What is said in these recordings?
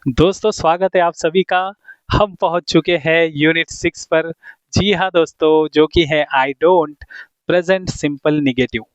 दोस्तों स्वागत है आप सभी का। हम पहुंच चुके हैं यूनिट 6 पर। जी हाँ दोस्तों, जो कि है I don't present simple negative.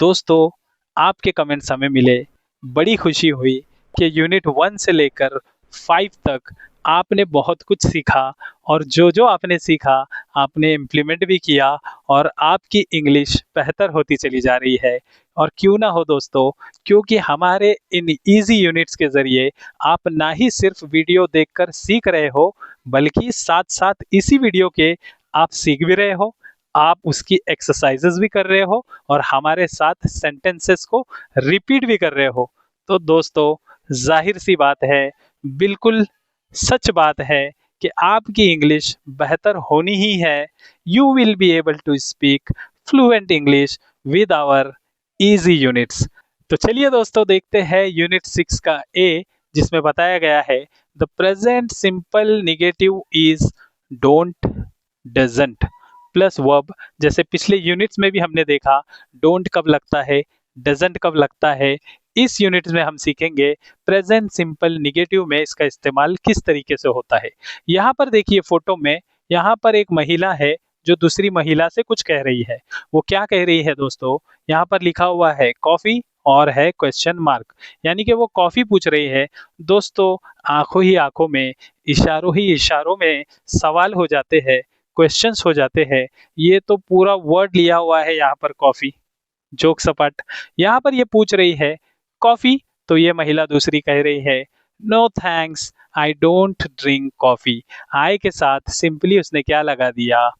दोस्तों, आपके कमेंट्स हमें मिले, बड़ी खुशी हुई कि यूनिट 1 से लेकर 5 तक आपने बहुत कुछ सीखा और जो जो आपने सीखा आपने इम्प्लीमेंट भी किया और आपकी इंग्लिश बेहतर होती चली जा रही है। और क्यों ना हो दोस्तों, क्योंकि हमारे इन इजी यूनिट्स के ज़रिए आप ना ही सिर्फ वीडियो देखकर सीख रहे हो, बल्कि साथ-साथ इसी वीडियो के आप सीख भी रहे हो, आप उसकी एक्सरसाइजेस भी कर रहे हो और हमारे साथ सेंटेंसेस को रिपीट भी कर रहे हो। तो दोस्तों, जाहिर सी बात है, बिल्कुल सच बात है कि आपकी इंग्लिश बेहतर होनी ही है। You will be able to speak fluent English with our easy units. तो चलिए दोस्तों, देखते हैं यूनिट 6 का ए, जिसमें बताया गया है the present simple negative is don't, doesn't plus verb. जैसे पिछले यूनिट्स में भी हमने देखा डोंट कब लगता है, डजंट कब लगता है। इस यूनिट में हम सीखेंगे प्रेजेंट सिंपल निगेटिव में इसका इस्तेमाल किस तरीके से होता है। यहाँ पर देखिए फोटो में, यहाँ पर एक महिला है जो दूसरी महिला से कुछ कह रही है। वो क्या कह रही है दोस्तों? यहाँ पर लिखा हुआ है कॉफी और है क्वेश्चन मार्क, यानी कि वो कॉफी पूछ रही है। दोस्तों, आंखों ही आंखों में, इशारों ही इशारों में सवाल हो जाते हैं, क्वेश्चंस हो जाते हैं। ये तो पूरा वर्ड लिया हुआ है यहाँ पर कॉफी, जोक सपाट। यहाँ पर ये पूछ रही है कॉफी, तो ये महिला दूसरी कह रही है no thanks, I don't drink coffee. I के साथ सिंपली उसने क्या लगा दिया?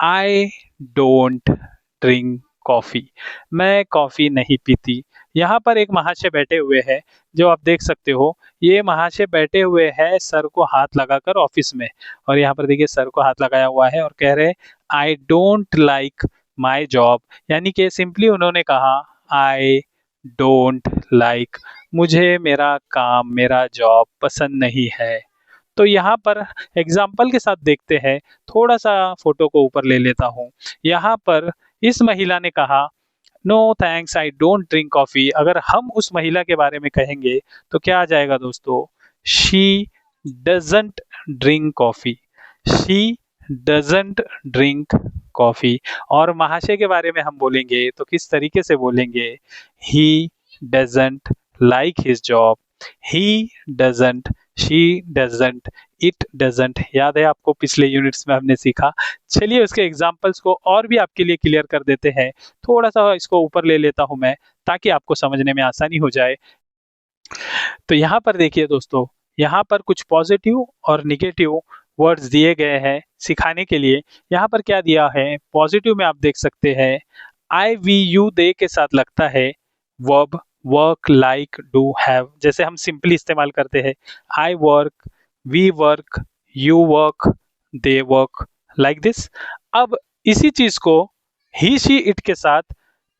आई डोंट ड्रिंक कॉफी, मैं कॉफी नहीं पीती। यहाँ पर एक महाशय बैठे हुए हैं, जो आप देख सकते हो। ये महाशय बैठे हुए हैं सर को हाथ लगाकर ऑफिस में, और यहाँ पर देखिए सर को हाथ लगाया हुआ है और कह रहे हैं I don't like my job, यानी कि सिंपली उन्होंने कहा आई डोंट लाइक, मुझे मेरा काम, मेरा जॉब पसंद नहीं है। तो यहाँ पर एग्जाम्पल के साथ देखते हैं, थोड़ा सा फोटो को ऊपर ले लेता हूँ। यहाँ पर इस महिला ने कहा no thanks, I don't drink coffee. अगर हम उस महिला के बारे में कहेंगे तो क्या आ जाएगा दोस्तों? She doesn't drink coffee, she doesn't drink coffee. और महाशय के बारे में हम बोलेंगे तो किस तरीके से बोलेंगे? ही doesn't like his job, he doesn't, she doesn't, it doesn't. याद है आपको, पिछले यूनिट्स में हमने सीखा। चलिए उसके एग्जाम्पल्स को और भी आपके लिए क्लियर कर देते हैं। थोड़ा सा इसको ऊपर ले लेता हूं मैं, ताकि आपको समझने में आसानी हो जाए। तो यहाँ पर देखिए दोस्तों, यहाँ पर कुछ पॉजिटिव और निगेटिव वर्ड्स दिए गए हैं सिखाने के लिए। यहाँ पर क्या दिया है? पॉजिटिव में आप देख सकते हैं आई वी यू दे के साथ लगता है verb work, like, do, have. जैसे हम सिंपली इस्तेमाल करते हैं I work, we work, you work, they work, like this. अब इसी चीज को ही शी इट के साथ,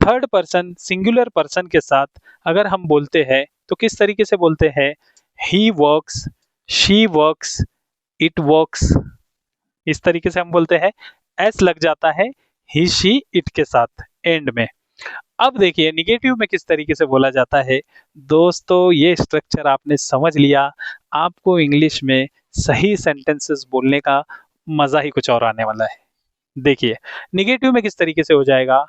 थर्ड पर्सन सिंगुलर पर्सन के साथ अगर हम बोलते हैं तो किस तरीके से बोलते हैं? He works, she works, it works. इस तरीके से हम बोलते हैं। एस लग जाता है ही शी इट के साथ एंड में। अब देखिए निगेटिव में किस तरीके से बोला जाता है। दोस्तों, ये स्ट्रक्चर आपने समझ लिया, आपको इंग्लिश में सही सेंटेंसेस बोलने का मजा ही कुछ और आने वाला है। देखिए निगेटिव में किस तरीके से हो जाएगा?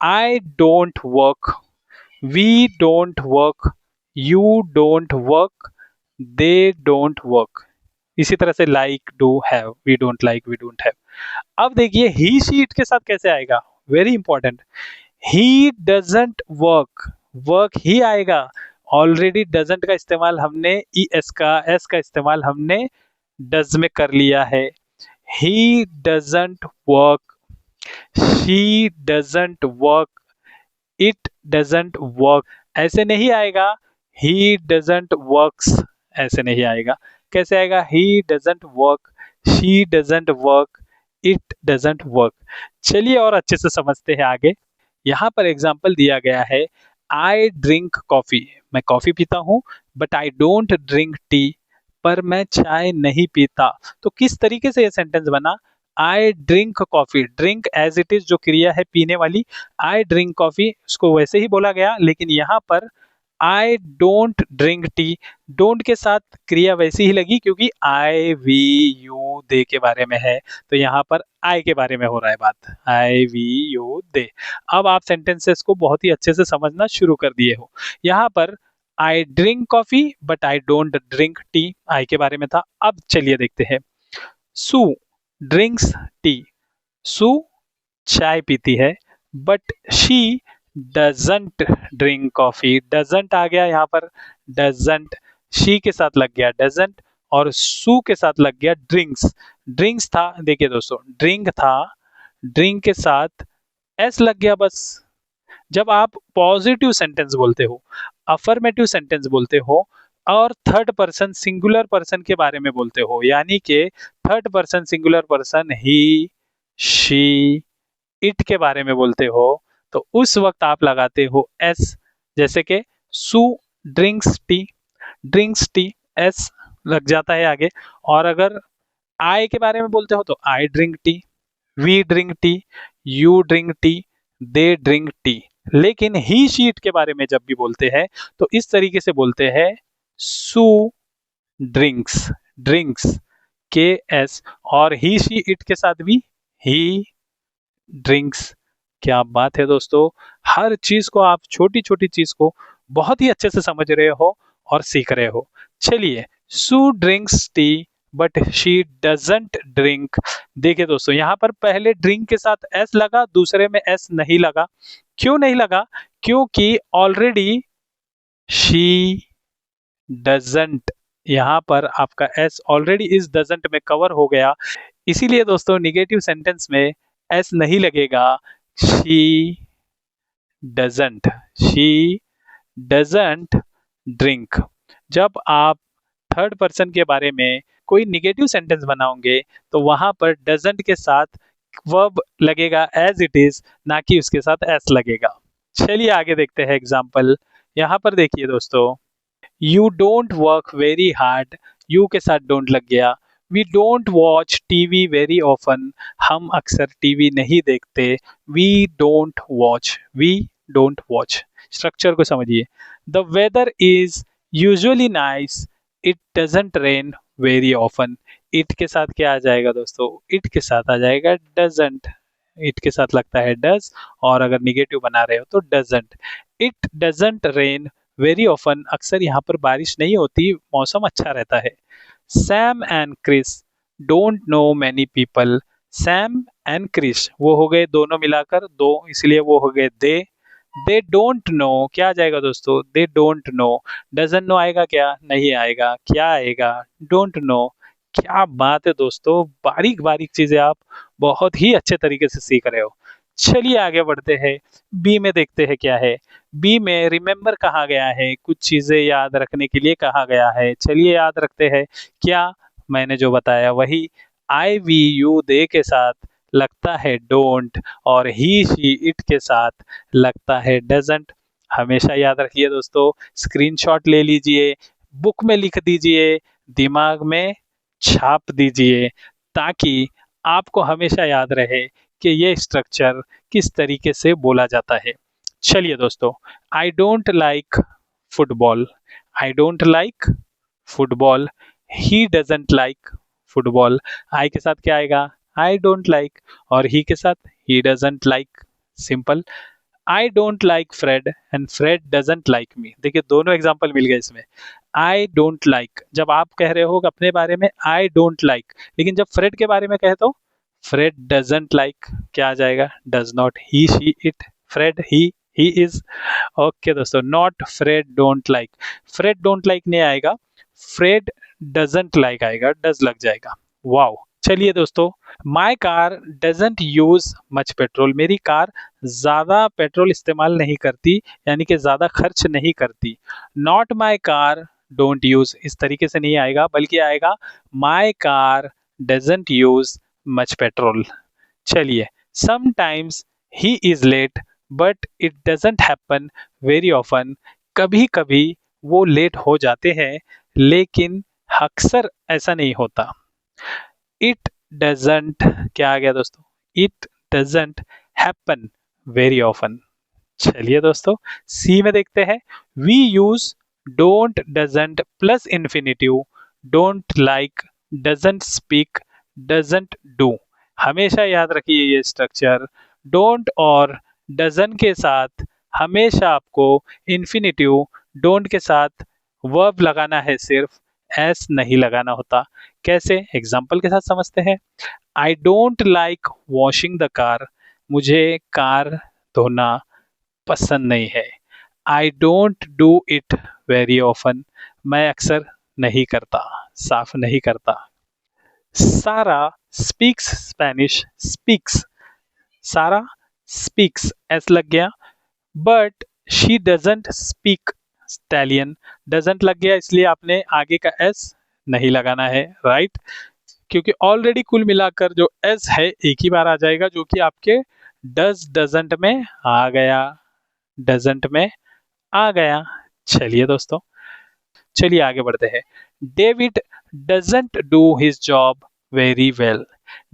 I don't work, we don't work, you don't work, they don't work. इसी तरह से like, do, have, we don't like, we don't have. अब देखिए ही शी इट के साथ कैसे आएगा? Very important. He doesn't work, work ही आएगा। ऑलरेडी डजंट का इस्तेमाल हमने ई एस का, एस का इस्तेमाल हमने डज में कर लिया है। ही doesn't work, she doesn't work, it doesn't work. ऐसे नहीं आएगा ही डजंट वर्क्स, ऐसे नहीं आएगा। कैसे आएगा? ही doesn't work, she doesn't work, it doesn't work. चलिए और अच्छे से समझते हैं आगे। यहाँ पर एग्जाम्पल दिया गया है आई ड्रिंक कॉफी, मैं कॉफी पीता हूँ, but I don't drink T, पर मैं चाय नहीं पीता। तो किस तरीके से ये सेंटेंस बना? I drink coffee, drink as it is जो क्रिया है पीने वाली, आई ड्रिंक कॉफी, उसको वैसे ही बोला गया, लेकिन यहाँ पर I don't drink T, don't के साथ क्रिया वैसी ही लगी क्योंकि आई वी यू दे के बारे में है, तो यहाँ पर आई के बारे में हो रहा है बात, आई वी यू दे। अब आप सेंटेंसेस को बहुत ही अच्छे से समझना शुरू कर दिए हो। यहाँ पर I drink coffee but I don't drink tea, I के बारे में था। अब चलिए देखते हैं। सू ड्रिंक्स टी, सू चाय पीती है, but she doesn't drink coffee, doesn't आ गया यहाँ पर, डजंट शी के साथ लग गया डजंट, और सू के साथ लग गया ड्रिंक्स। ड्रिंक्स था, देखिए दोस्तों, ड्रिंक था, ड्रिंक के साथ एस लग गया बस। जब आप पॉजिटिव सेंटेंस बोलते हो, अफर्मेटिव सेंटेंस बोलते हो, और थर्ड पर्सन सिंगुलर पर्सन के बारे में बोलते हो, यानी कि third person singular person he, she, it के बारे में बोलते हो, तो उस वक्त आप लगाते हो एस। जैसे कि सू ड्रिंक्स टी, एस लग जाता है आगे। और अगर आई के बारे में बोलते हो तो I drink tea, we drink tea, you drink tea, they drink tea. लेकिन ही शीट के बारे में जब भी बोलते हैं तो इस तरीके से बोलते हैं, सू ड्रिंक्स, ड्रिंक्स के एस, और ही शी इट के साथ भी ही ड्रिंक्स। क्या बात है दोस्तों, हर चीज को आप, छोटी छोटी चीज को बहुत ही अच्छे से समझ रहे हो और सीख रहे हो। चलिए, Sue drinks tea but she doesn't drink. देखिए दोस्तों, यहाँ पर पहले ड्रिंक के साथ एस लगा, दूसरे में एस नहीं लगा। क्यों नहीं लगा? क्योंकि ऑलरेडी शी डजंट, यहाँ पर आपका एस ऑलरेडी इस डजंट में कवर हो गया। इसीलिए दोस्तों निगेटिव सेंटेंस में एस नहीं लगेगा। She doesn't, she doesn't drink. जब आप थर्ड पर्सन के बारे में कोई निगेटिव सेंटेंस बनाओगे तो वहां पर डजंट के साथ वर्ब लगेगा एज इट इज, ना कि उसके साथ एस लगेगा। चलिए आगे देखते हैं एग्जाम्पल। यहाँ पर देखिए दोस्तों, you don't work very hard, you के साथ डोंट लग गया। We don't watch TV very often, हम अक्सर टीवी नहीं देखते। We don't watch, we don't watch. Structure को समझिए। The weather is usually nice, it doesn't rain very often. It के साथ क्या आ जाएगा दोस्तों? इट के साथ आ जाएगा डजंट, इट के साथ लगता है डज, और अगर निगेटिव बना रहे हो तो doesn't. It doesn't rain very often, अक्सर यहाँ पर बारिश नहीं होती, मौसम अच्छा रहता है। Sam and Chris don't know many people, Sam and Chris वो हो गए दोनों मिलाकर दो, इसलिए वो हो गए दे डोंट नो। क्या आ जाएगा दोस्तों? दे डोंट नो। डजंट नो आएगा क्या? नहीं आएगा। क्या आएगा? Don't know. क्या बात है दोस्तों, बारीक बारीक चीजें आप बहुत ही अच्छे तरीके से सीख रहे हो। चलिए आगे बढ़ते हैं, बी में देखते हैं क्या है। बी में रिमेम्बर कहा गया है, कुछ चीजें याद रखने के लिए कहा गया है। चलिए याद रखते हैं। क्या? मैंने जो बताया वही, आई वी यू दे के साथ लगता है डोंट, और ही शी इट के साथ लगता है डजंट। हमेशा याद रखिए दोस्तों, स्क्रीनशॉट ले लीजिए, बुक में लिख दीजिए, दिमाग में छाप दीजिए, ताकि आपको हमेशा याद रहे कि ये स्ट्रक्चर किस तरीके से बोला जाता है। चलिए दोस्तों, I don't like football, I don't like football, he doesn't like football. I के साथ क्या आएगा? आई डोंट लाइक, और ही के साथ he doesn't like. Simple. I don't like Fred and Fred doesn't like me. देखिए दोनों एग्जाम्पल मिल गए इसमें। आई डोंट लाइक, जब आप कह रहे हो अपने बारे में आई डोंट लाइक, लेकिन जब फ्रेड के बारे में कहे तो फ्रेड डजंट लाइक, क्या आ जाएगा? Does not, he she it, Fred he is. Okay दोस्तों, not Fred don't like, Fred don't like नहीं आएगा, फ्रेड डजंट लाइक आएगा, डज लग जाएगा। वाओ। चलिए दोस्तों, my car doesn't use much petrol, मेरी कार ज्यादा पेट्रोल इस्तेमाल नहीं करती, यानी कि ज्यादा खर्च नहीं करती। Not my car don't use, इस तरीके से नहीं आएगा, बल्कि आएगा my car doesn't use much petrol. चलिए, sometimes he is late but it doesn't happen very often, कभी कभी वो लेट हो जाते हैं, लेकिन अक्सर ऐसा नहीं होता। इट डजंट, क्या आ गया दोस्तों? It doesn't happen very often. चलिए दोस्तों, सी में देखते हैं। We use don't, doesn't plus infinitive, don't like, doesn't speak, doesn't do. हमेशा याद रखिए ये स्ट्रक्चर। डोंट और डजन के साथ हमेशा आपको इन्फिनिटिव, डोंट के साथ वर्ब लगाना है, सिर्फ एस नहीं लगाना होता। कैसे, एग्जाम्पल के साथ समझते हैं। I don't like washing the car, मुझे कार धोना पसंद नहीं है। I don't do it very often, मैं अक्सर नहीं करता, साफ नहीं करता। सारा स्पीक्स स्पेनिश, स्पीक्स, सारा स्पीक्स एस लग गया, but she doesn't speak Italian, doesn't लग गया, इसलिए आपने आगे का एस नहीं लगाना है, राइट। क्योंकि ऑलरेडी कुल मिलाकर जो एस है एक ही बार आ जाएगा, जो कि आपके डज डजेंट में आ गया, डजेंट में आ गया। चलिए दोस्तों, चलिए आगे बढ़ते हैं। David doesn't do his job very well,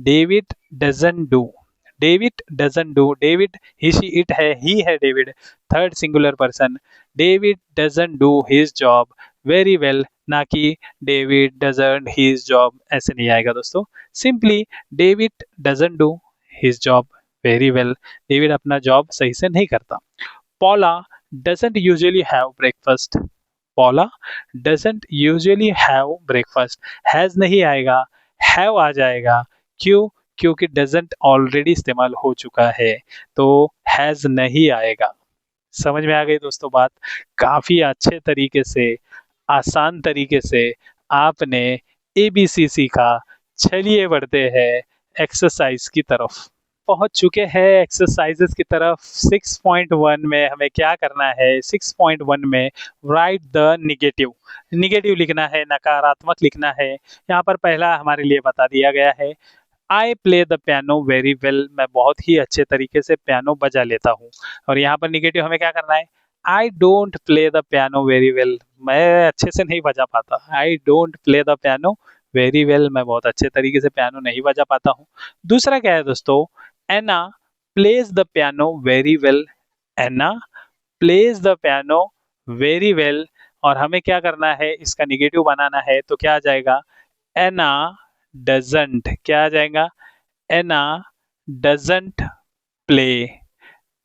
David doesn't do, David doesn't do, David he she it है, ही है David, third singular person. David doesn't do his job very well, ना कि डेविड डजेंट हिज जॉब, ऐसे नहीं आएगा दोस्तों। Simply David doesn't do his job very well, David अपना job सही से नहीं करता। पॉला doesn't usually have breakfast, पॉला doesn't usually have breakfast, has नहीं आएगा, have आ जाएगा। क्यों? क्योंकि doesn't ऑलरेडी इस्तेमाल हो चुका है, तो has नहीं आएगा। समझ में आ गई दोस्तों बात। काफी अच्छे तरीके से, आसान तरीके से आपने एबीसी सीखा। चलिए बढ़ते हैं एक्सरसाइज की तरफ। पहुंच चुके हैं एक्सरसाइजेस की तरफ। 6.1 में हमें क्या करना है? 6.1 में राइट द निगेटिव, निगेटिव लिखना है, नकारात्मक लिखना है। यहाँ पर पहला हमारे लिए बता दिया गया है, I play the piano very well, मैं बहुत ही अच्छे तरीके से पियानो बजा लेता हूँ। और यहाँ पर निगेटिव हमें क्या करना है? I don't play the piano very well, मैं अच्छे से नहीं बजा पाता। I don't play the piano very well, मैं बहुत अच्छे तरीके से पियानो नहीं बजा पाता हूँ। दूसरा क्या है दोस्तों? Anna plays the piano very well, Anna plays the piano very well. और हमें क्या करना है? इसका निगेटिव बनाना है, तो क्या आ जाएगा? एना डजंट, क्या आ जाएगा? एना डजंट प्ले,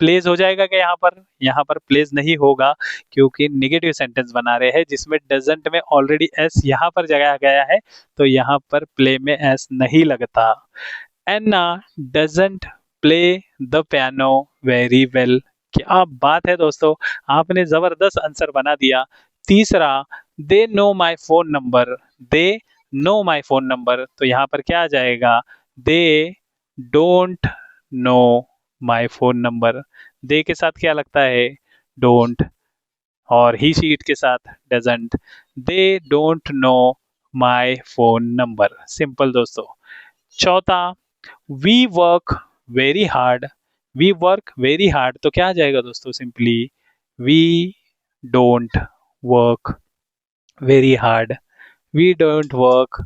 प्लेज हो जाएगा क्या यहाँ पर? यहाँ पर प्लेज नहीं होगा, क्योंकि निगेटिव सेंटेंस बना रहे हैं जिसमें डजंट में ऑलरेडी एस यहाँ पर जगाया गया है, तो यहाँ पर प्ले में एस नहीं लगता। Anna doesn't play the piano very well. क्या बात है दोस्तों, आपने जबरदस्त आंसर बना दिया। तीसरा, they know my phone number, they know my phone number, तो यहाँ पर क्या आ जाएगा? They don't know my phone number, they के साथ क्या लगता है? डोंट, और ही शीट के साथ doesn't. They don't know my phone number, simple दोस्तों। चौथा, we work very hard, we work very hard, तो क्या आ जाएगा दोस्तों? Simply we don't work very hard, we don't work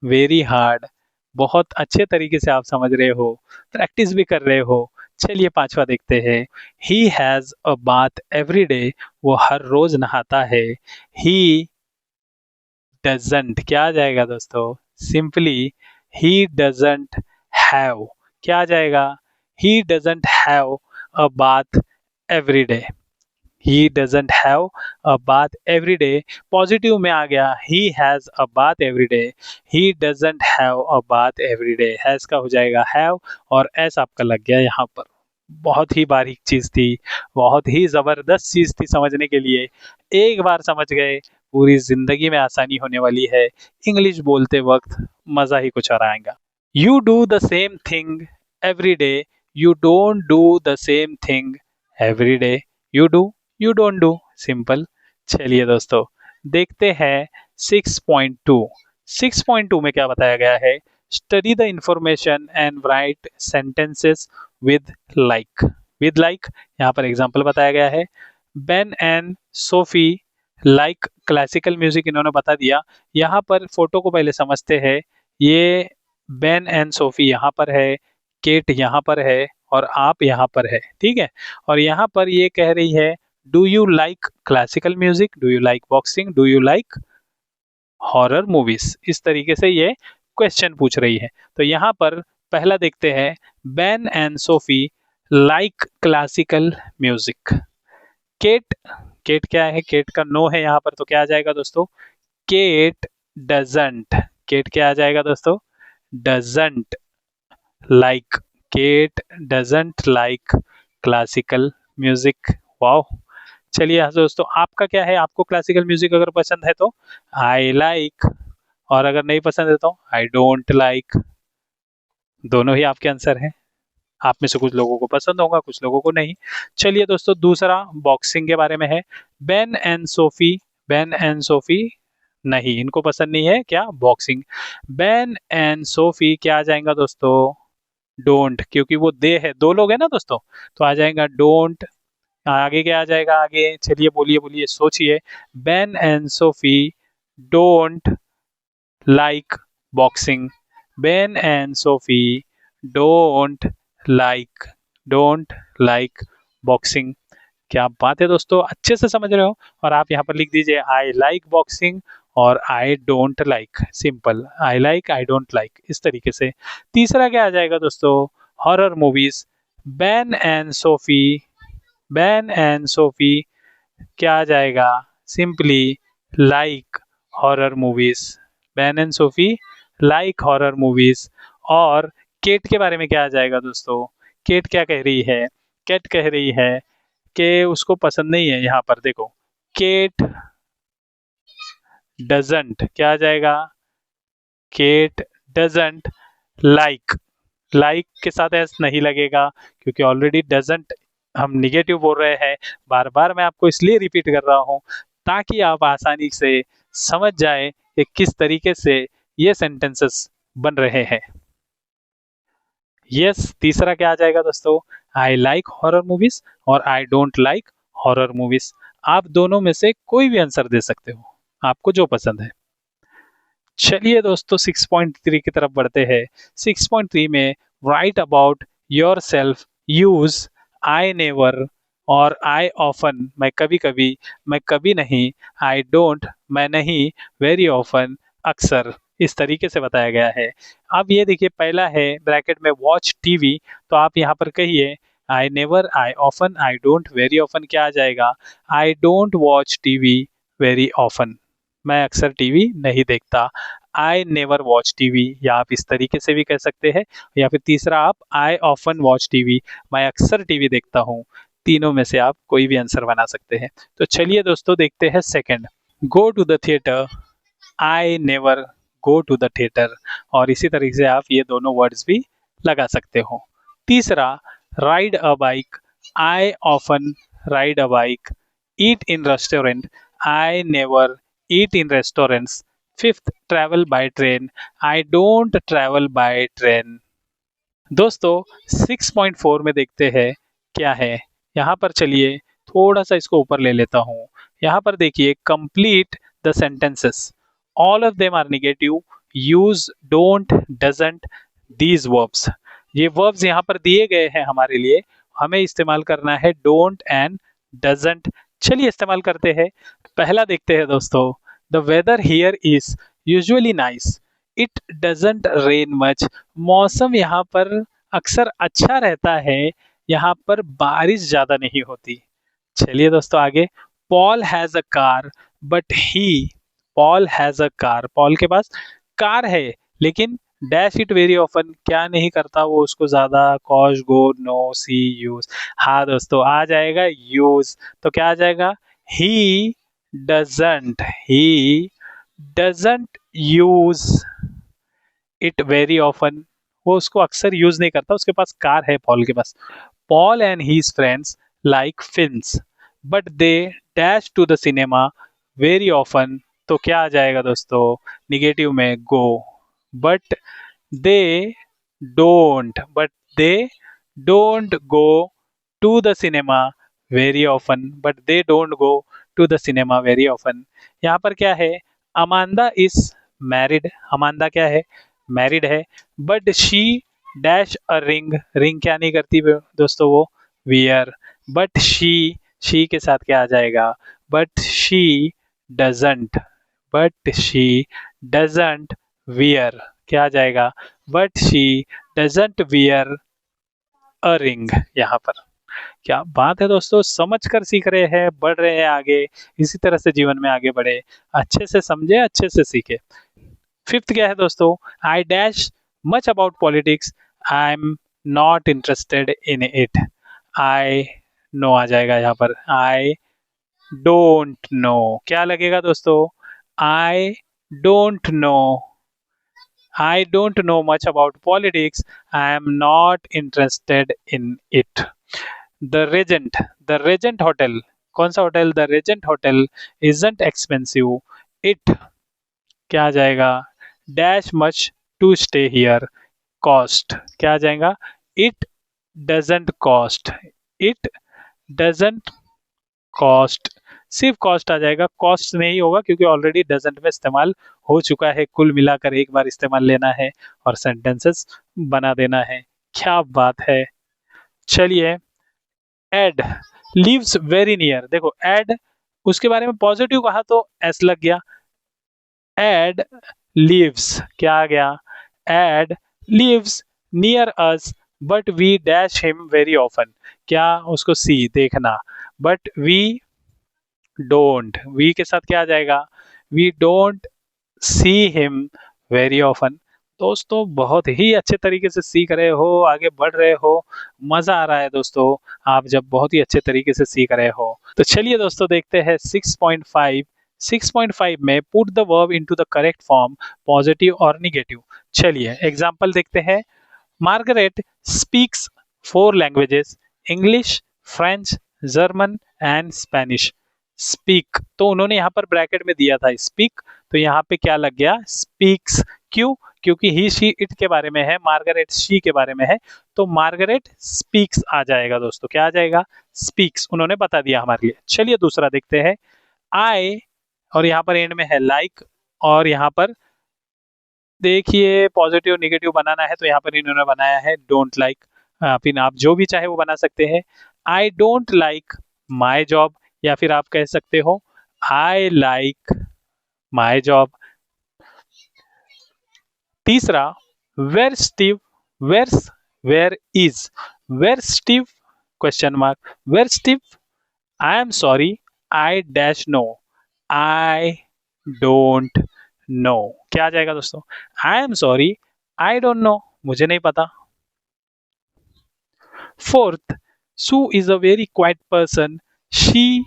very hard. बहुत अच्छे तरीके से आप समझ रहे हो, प्रैक्टिस भी कर रहे हो। चलिए पांचवा देखते हैं। He has a bath every day, वो हर रोज नहाता है। ही डजंट, क्या आ जाएगा दोस्तों? सिंपली ही डजंट हैव, क्या आ जाएगा? He doesn't have a bath every day, he doesn't have a bath every day. Positive में आ गया, he has a bath every day, he doesn't have a bath every day, has का हो जाएगा have, और S आपका लग गया यहाँ पर। बहुत ही बारीक चीज थी, बहुत ही जबरदस्त चीज थी समझने के लिए। एक बार समझ गए, पूरी जिंदगी में आसानी होने वाली है। इंग्लिश बोलते वक्त मजा ही कुछ और आएगा। You do the same thing every day, you don't do the same thing every day, you do, you don't do, simple. चलिए दोस्तों, देखते हैं 6.2। 6.2 में क्या बताया गया है? Study the information and right sentences with like, with like. यहाँ पर एग्जांपल बताया गया है। Ben and Sophie like classical music, इन्होंने बता दिया। यहाँ पर फोटो को पहले समझते हैं। ये बेन एंड सोफी यहाँ पर है, केट यहाँ पर है और आप यहाँ पर है, ठीक है। और यहाँ पर ये कह रही है do you like classical music, do you like boxing, do you like horror movies, इस तरीके से ये क्वेश्चन पूछ रही है। तो यहाँ पर पहला देखते हैं, Ben and Sophie like classical music. Kate, Kate क्या है, केट का नो है यहाँ पर, तो क्या आ जाएगा दोस्तों, केट डजंट, केट क्या आ जाएगा दोस्तों, doesn't like, Kate doesn't like classical music. Wow. चलिए दोस्तों, आपका क्या है, आपको क्लासिकल म्यूजिक अगर पसंद है तो आई लाइक, और अगर नहीं पसंद है तो आई डोंट लाइक। दोनों ही आपके आंसर हैं। आप में से कुछ लोगों को पसंद होगा, कुछ लोगों को नहीं। चलिए दोस्तों, दूसरा बॉक्सिंग के बारे में है। Ben and Sophie, Ben and Sophie नहीं, इनको पसंद नहीं है क्या, बॉक्सिंग। बेन एंड सोफी क्या आ जाएगा दोस्तों, डोंट, क्योंकि वो दे है, दो लोग है ना दोस्तों, तो आ जाएगा डोंट। आगे क्या आ जाएगा, आगे चलिए बोलिए बोलिए, सोचिए। Ben and Sophie don't like boxing, Ben and Sophie don't like, don't like boxing. क्या बात है दोस्तों, अच्छे से समझ रहे हो। और आप यहाँ पर लिख दीजिए आई लाइक बॉक्सिंग और आई don't like, simple, I like I don't like, इस तरीके से। तीसरा क्या आ जाएगा दोस्तों, horror movies. Ben and Sophie, Ben and Sophie क्या आ जाएगा, simply like horror movies, Ben and Sophie like horror movies. और केट के बारे में क्या आ जाएगा दोस्तों, केट क्या कह रही है, केट कह रही है कि उसको पसंद नहीं है, यहाँ पर देखो, केट डजंट, क्या आ जाएगा, केट डजंट लाइक, लाइक के साथ एस नहीं लगेगा, क्योंकि ऑलरेडी डजंट हम निगेटिव बोल रहे हैं। बार बार मैं आपको इसलिए रिपीट कर रहा हूं ताकि आप आसानी से समझ जाएं कि किस तरीके से ये सेंटेंसेस बन रहे हैं। यस, तीसरा क्या आ जाएगा दोस्तों, आई लाइक हॉरर मूवीज और आई डोंट लाइक हॉरर मूवीज। आप दोनों में से कोई भी आंसर दे सकते हो, आपको जो पसंद है। चलिए दोस्तों, 6.3 की तरफ बढ़ते हैं। 6.3 में right about your self use I never और आई ऑफन, मैं कभी कभी, मैं कभी नहीं, आई डोंट, मैं नहीं, वेरी ऑफन, अक्सर, इस तरीके से बताया गया है। अब ये देखिए, पहला है ब्रैकेट में वॉच टीवी, तो आप यहाँ पर कहिए I never, I often, I don't, very often, क्या आ जाएगा, I don't watch TV very often, मैं अक्सर टीवी नहीं देखता। आई नेवर वॉच टीवी, या आप इस तरीके से भी कह सकते हैं। या फिर तीसरा आप आई ऑफन वॉच टीवी, मैं अक्सर टीवी देखता हूँ। तीनों में से आप कोई भी आंसर बना सकते हैं। तो चलिए दोस्तों, देखते हैं second, go to the theatre, I never go to the theatre, और इसी तरीके से आप ये दोनों वर्ड्स भी लगा सकते हो। तीसरा, ride a bike, I often ride a bike, eat in restaurant, I never eat in restaurants. Fifth, travel by train, I don't travel by train. दोस्तों, 6.4 में देखते हैं क्या है। यहाँ पर चलिए थोड़ा सा इसको ऊपर ले लेता हूँ। यहाँ पर देखिए, complete the sentences, all of them are negative, use don't, doesn't, these verbs. ये वर्ब्स यहाँ पर दिए गए हैं हमारे लिए, हमें इस्तेमाल करना है डोंट एंड डजंट। चलिए इस्तेमाल करते हैं। पहला देखते हैं दोस्तों, the weather here is usually nice, it doesn't rain much, मौसम यहाँ पर अक्सर अच्छा रहता है, यहाँ पर बारिश ज्यादा नहीं होती। चलिए दोस्तों आगे, Paul has a car but he, Paul has a car, Paul के पास कार है, लेकिन डैश इट वेरी ऑफन, क्या नहीं करता वो उसको ज्यादा, कॉश गो नो सी यूज। हाँ दोस्तों, आ जाएगा यूज, तो क्या आ जाएगा, he doesn't, he doesn't use it very often, वो उसको अक्सर यूज नहीं करता, उसके पास कार है पॉल के पास। Paul and his friends like films but they dash to the cinema very often, तो क्या आ जाएगा दोस्तों, निगेटिव में go, but they don't, but they don't go to the cinema very often, but they don't go to the cinema very often. यहाँ पर क्या है, अमांदा इज मैरिड, अमांदा क्या है, मैरिड है, but she dash a ring, ring क्या नहीं करती दोस्तों वो वियर, बट शी के साथ क्या आ जाएगा, but doesn't but she doesn't wear क्या आ जाएगा, but she doesn't wear a ring. यहाँ पर क्या बात है दोस्तों, समझ कर सीख रहे हैं, बढ़ रहे हैं आगे, इसी तरह से जीवन में आगे बढ़े, अच्छे से समझे, अच्छे से सीखे। फिफ्थ क्या है दोस्तों, I dash much about politics, I am not interested in it. I know आ जाएगा यहाँ पर, आई डोंट नो क्या लगेगा दोस्तों, I don't know, I don't know much about politics, I am not interested in it. The Regent hotel, कौन सा hotel, the Regent hotel isn't expensive, it क्या आ जाएगा, dash much to stay here, cost क्या आ जाएगा, it doesn't cost, it doesn't cost, सिर्फ cost आ जाएगा, कॉस्ट नहीं होगा क्योंकि ऑलरेडी डजेंट में इस्तेमाल हो चुका है, कुल मिलाकर एक बार इस्तेमाल लेना है और सेंटेंसेस बना देना है। क्या बात है। चलिए, एड लिव्स वेरी नियर, देखो एड उसके बारे में पॉजिटिव कहा तो एस लग गया, एड लिव्स क्या आ गया, Ed lives near us but we dash him very often, क्या उसको सी देखना, बट वी डोंट, वी के साथ क्या आ जाएगा, we don't see him very often. दोस्तों बहुत ही अच्छे तरीके से सीख रहे हो, आगे बढ़ रहे हो, मजा आ रहा है दोस्तों, आप जब बहुत ही अच्छे तरीके से सीख रहे हो। तो चलिए दोस्तों देखते हैं 6.5। 6.5 में put the verb into the correct form, positive और निगेटिव। चलिए एग्जांपल देखते हैं। Margaret speaks 4 languages, English, French, German and Spanish. Speak तो उन्होंने यहाँ पर ब्रैकेट में दिया था स्पीक, तो यहाँ पे क्या लग गया, स्पीक्स। क्यों, क्योंकि ही शी इट के बारे में है, मार्गरेट शी के बारे में है, तो मार्गरेट स्पीक्स आ जाएगा दोस्तों, क्या आ जाएगा, स्पीक्स, उन्होंने बता दिया हमारे लिए। चलिए दूसरा देखते हैं। आई और यहाँ पर एंड में है लाइक, और यहाँ पर देखिए पॉजिटिव निगेटिव बनाना है तो यहाँ पर इन्होंने बनाया है डोंट लाइक, फिर आप जो भी चाहे वो बना सकते हैं। I don't like my job, या फिर आप कह सकते हो आई लाइक माई जॉब। तीसरा, where Steve, where's, where is, where Steve question mark, where Steve, I am sorry, I dash know, I don't know क्या आ जाएगा दोस्तों, I am sorry, I don't know मुझे नहीं पता। Fourth, Sue is a very quiet person, she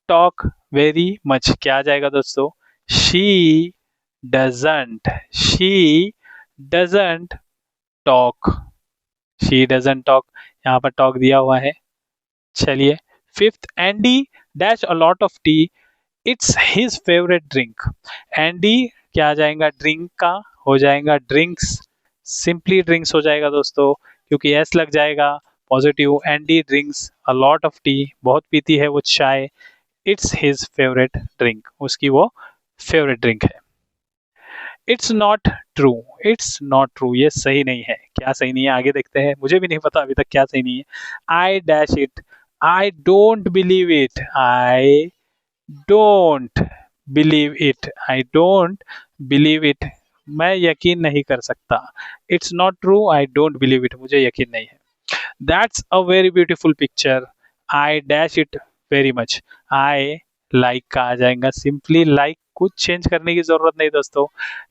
talk very much क्या आ जाएगा दोस्तों, she doesn't, she doesn't talk, she doesn't talk, यहाँ पर टॉक दिया हुआ है। चलिए fifth, Andy dash a lot of T, it's his favourite drink. Andy क्या आ जाएगा, ड्रिंक का हो जाएगा ड्रिंक्स, सिंपली ड्रिंक्स हो जाएगा दोस्तों क्योंकि एस लग जाएगा positive. Andy drinks a lot of T, बहुत पीती है वो चाय। इट्स हिज फेवरेट ड्रिंक, उसकी वो फेवरेट ड्रिंक है। It's not true, it's not true ये सही नहीं है, क्या सही नहीं है आगे देखते हैं, मुझे भी नहीं पता अभी तक क्या सही नहीं है। I dash it, I don't believe it, I don't believe it, I don't believe it, मैं यकीन नहीं कर सकता। It's not true, I don't believe it, मुझे यकीन नहीं है। That's a very beautiful picture, I dash it very much, I like का आ जाएगा, सिंपली लाइक, कुछ चेंज करने की जरूरत नहीं दोस्तों।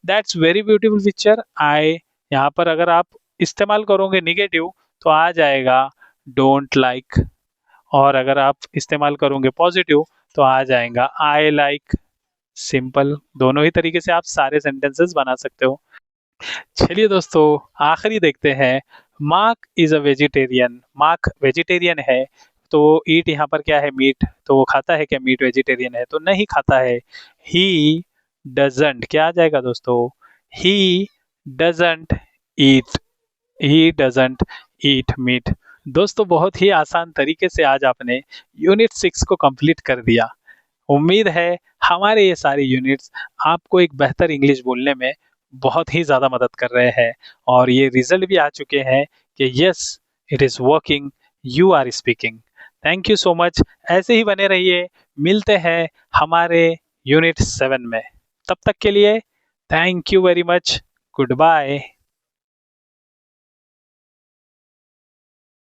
दैट्स वेरी ब्यूटीफुल पिक्चर, आई यहाँ पर अगर आप इस्तेमाल करोगे निगेटिव तो आ जाएगा डोंट लाइक, और अगर आप इस्तेमाल करोगे पॉजिटिव तो आ जाएगा आई लाइक। सिंपल, दोनों ही तरीके से आप सारे सेंटेंसेस बना सकते हो। चलिए दोस्तों आखिरी देखते हैं। Mark is a vegetarian, mark vegetarian है, तो ईट यहाँ पर क्या है, मीट, तो वो खाता है क्या मीट, वेजिटेरियन है तो नहीं खाता है। ही डजंट क्या आ जाएगा दोस्तों, he doesn't eat, he doesn't eat meat. दोस्तों बहुत ही आसान तरीके से आज आपने यूनिट 6 को कंप्लीट कर दिया। उम्मीद है हमारे ये सारे यूनिट्स आपको एक बेहतर इंग्लिश बोलने में बहुत ही ज़्यादा मदद कर रहे हैं और ये रिजल्ट भी आ चुके हैं कि yes it is working, you are speaking. Thank you so much, ऐसे ही बने रहिए। मिलते हैं हमारे यूनिट 7 में। तब तक के लिए thank you very much. Good bye.